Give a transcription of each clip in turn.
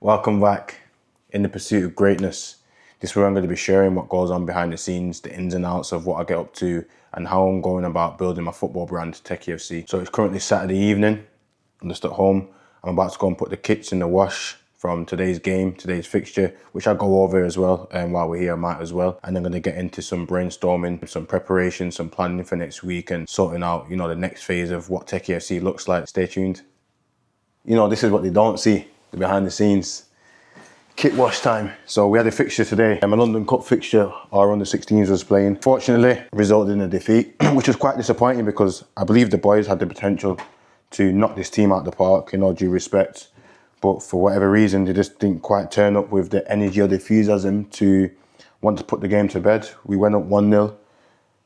Welcome back. In the pursuit of greatness, this is where I'm going to be sharing what goes on behind the scenes, the ins and outs of what I get up to, and how I'm going about building my football brand, Techie FC. So it's currently Saturday evening. I'm just at home. I'm about to go and put the kits in the wash from today's game, today's fixture, which I'll go over as well. And while we're here, I might as well. And I'm going to get into some brainstorming, some preparation, some planning for next week, and sorting out, the next phase of what Techie FC looks like. Stay tuned. This is what they don't see, the behind the scenes. Kit wash time. So we had a fixture today. My London Cup fixture, our under-16s was playing. Fortunately, resulted in a defeat, which was quite disappointing because I believe the boys had the potential to knock this team out the park, in all due respect. But for whatever reason, they just didn't quite turn up with the energy or the enthusiasm to want to put the game to bed. We went up 1-0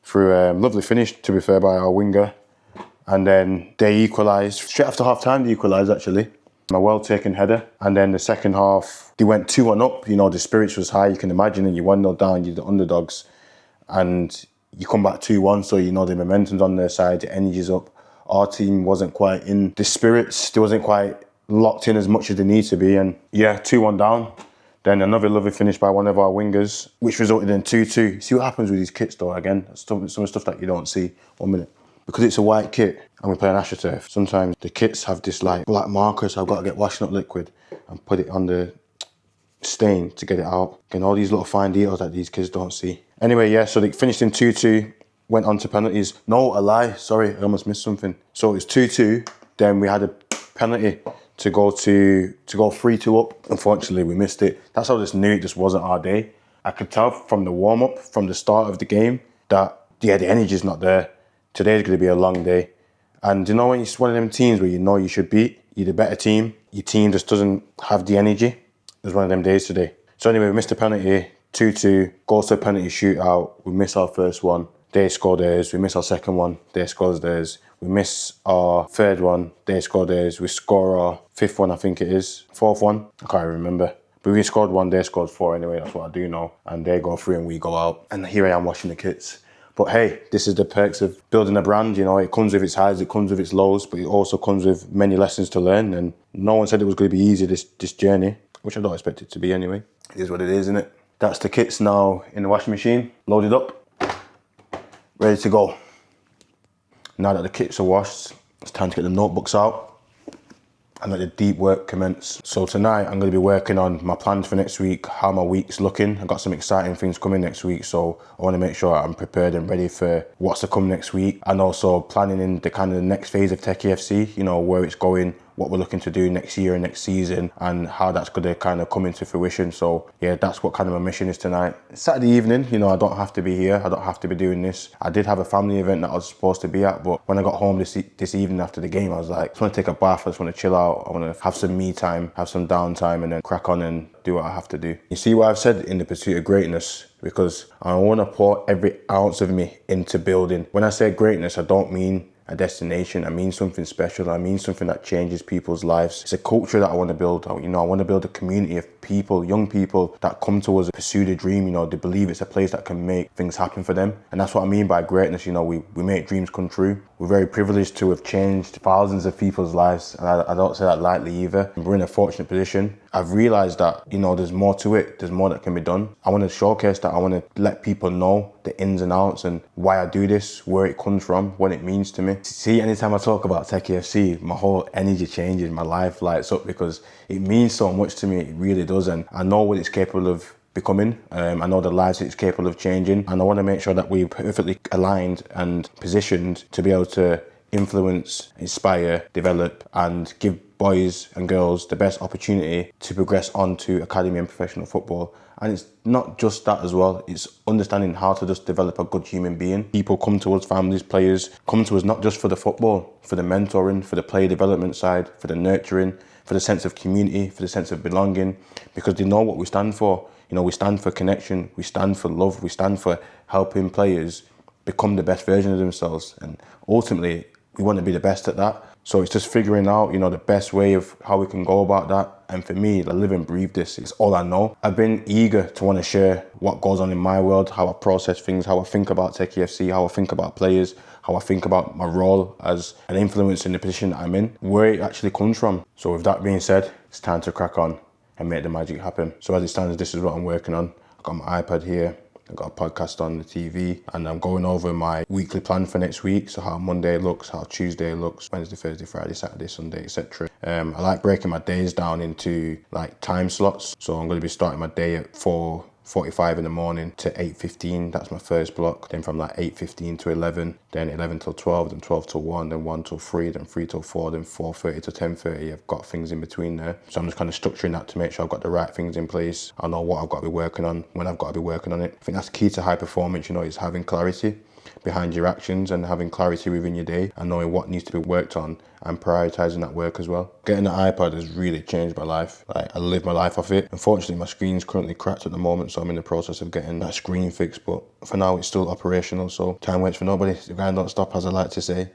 through a lovely finish, to be fair, by our winger. And then they equalised. Straight after half-time, they equalised, actually. A well-taken header. And then the second half, they went 2-1 up. The spirits was high, you can imagine, and you're 1-0 down, you're the underdogs. And you come back 2-1, so the momentum's on their side, the energy's up. Our team wasn't quite in the spirits. They wasn't quite locked in as much as they need to be. And yeah, 2-1 down. Then another lovely finish by one of our wingers, which resulted in 2-2. See what happens with these kits, though, again. Some stuff that you don't see. 1 minute. Because it's a white kit and we play on AstroTurf, sometimes the kits have this black marker, so I've got to get washing up liquid and put it on the stain to get it out. Again, all these little fine details that these kids don't see. Anyway, yeah, so they finished in 2-2, went on to penalties. No, a lie, sorry, I almost missed something. So it was 2-2, then we had a penalty to go 3-2 up. Unfortunately, we missed it. That's how I just knew it just wasn't our day. I could tell from the warm-up, from the start of the game, that the energy's not there. Today's going to be a long day. And when it's one of them teams where you should beat, you're the better team, your team just doesn't have the energy. It was one of them days today. So anyway, we missed a penalty, 2-2, goes to a penalty shootout. We miss our first one, they score theirs. We miss our second one, they score theirs. We miss our third one, they score theirs. We score our fifth one, I think it is. Fourth one, I can't remember. But we scored one, they scored four anyway, that's what I do know. And they go through and we go out. And here I am washing the kits. But hey, this is the perks of building a brand. It comes with its highs, it comes with its lows, but it also comes with many lessons to learn. And no one said it was going to be easy, this journey, which I don't expect it to be anyway. It is what it is, isn't it? That's the kits now in the washing machine, loaded up, ready to go. Now that the kits are washed, it's time to get the notebooks out and let the deep work commence. So tonight I'm going to be working on my plans for next week, how my week's looking. I've got some exciting things coming next week, so I want to make sure I'm prepared and ready for what's to come next week, and also planning in the kind of the next phase of Techie FC, where it's going, what we're looking to do next year and next season, and how that's going to kind of come into fruition. So yeah, that's what kind of my mission is tonight. It's Saturday evening, I don't have to be here, I don't have to be doing this. I did have a family event that I was supposed to be at, but when I got home this evening after the game, I was like, I just want to take a bath, I just want to chill out, I want to have some me time, have some downtime, and then crack on and do what I have to do. You see what I've said, in the pursuit of greatness, because I want to pour every ounce of me into building. When I say greatness, I don't mean a destination, I mean something special, I mean something that changes people's lives. It's a culture that I want to build. I want to build a community of people, young people that come to us, pursue the dream, they believe it's a place that can make things happen for them. And that's what I mean by greatness. We make dreams come true. We're very privileged to have changed thousands of people's lives, and I don't say that lightly either. We're in a fortunate position. I've realized that, there's more to it, there's more that can be done. I want to showcase that, I want to let people know the ins and outs and why I do this, where it comes from, what it means to me. See, anytime I talk about Techie FC, my whole energy changes, my life lights up, because it means so much to me, it really does. And I know what it's capable of becoming. I know the lives it's capable of changing, and I want to make sure that we're perfectly aligned and positioned to be able to influence, inspire, develop, and give boys and girls the best opportunity to progress onto academy and professional football. And it's not just that as well, it's understanding how to just develop a good human being. People come to us, families, players, come to us not just for the football, for the mentoring, for the player development side, for the nurturing, for the sense of community, for the sense of belonging, because they know what we stand for. We stand for connection, we stand for love, we stand for helping players become the best version of themselves. And ultimately, we want to be the best at that. So it's just figuring out, the best way of how we can go about that. And for me, I live and breathe this. It's all I know. I've been eager to want to share what goes on in my world, how I process things, how I think about Techie FC, how I think about players, how I think about my role as an influence in the position that I'm in, where it actually comes from. So with that being said, it's time to crack on. and make the magic happen. So as it stands, this is what I'm working on. I've got my iPad here, I've got a podcast on the TV, and I'm going over my weekly plan for next week. So how Monday looks, how Tuesday looks, Wednesday, Thursday, Friday, Saturday, Sunday, etc. I like breaking my days down into like time slots. So I'm going to be starting my day at 4:45 in the morning to 8:15. That's my first block. Then from like 8:15 to 11, then 11 till 12, then 12 till 1, then 1 till 3, then 3 till 4, then 4:30 to 10:30. I've got things in between there. So I'm just kind of structuring that to make sure I've got the right things in place. I know what I've got to be working on, when I've got to be working on it. I think that's key to high performance, is having clarity behind your actions and having clarity within your day and knowing what needs to be worked on and prioritizing that work as well. Getting the iPad has really changed my life. Like, I live my life off it. Unfortunately, my screen's currently cracked at the moment, so I'm in the process of getting that screen fixed, but for now it's still operational, so time waits for nobody. The grind don't stop, as I like to say.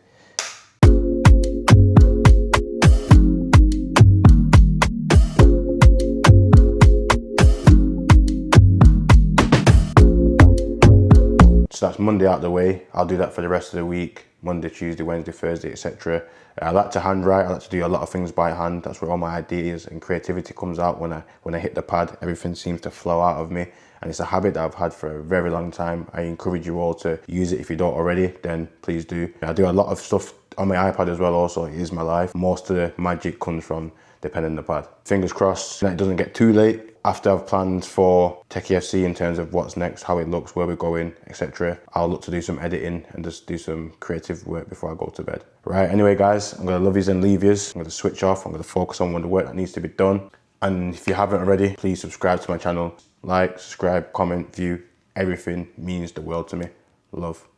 So that's Monday out the way. I'll do that for the rest of the week. Monday, Tuesday, Wednesday, Thursday, etc. I like to handwrite. I like to do a lot of things by hand. That's where all my ideas and creativity comes out. When I hit the pad, everything seems to flow out of me. And it's a habit that I've had for a very long time. I encourage you all to use it. If you don't already, then please do. I do a lot of stuff on my iPad as well also. It is my life. Most of the magic comes from the pen and the pad. Fingers crossed that it doesn't get too late. After I've planned for Techie FC in terms of what's next, how it looks, where we're going, etc., I'll look to do some editing and just do some creative work before I go to bed. Right, anyway guys, I'm gonna love yous and leave yous. I'm gonna switch off, I'm gonna focus on the work that needs to be done. And if you haven't already, please subscribe to my channel. Like, subscribe, comment, view, everything means the world to me. Love.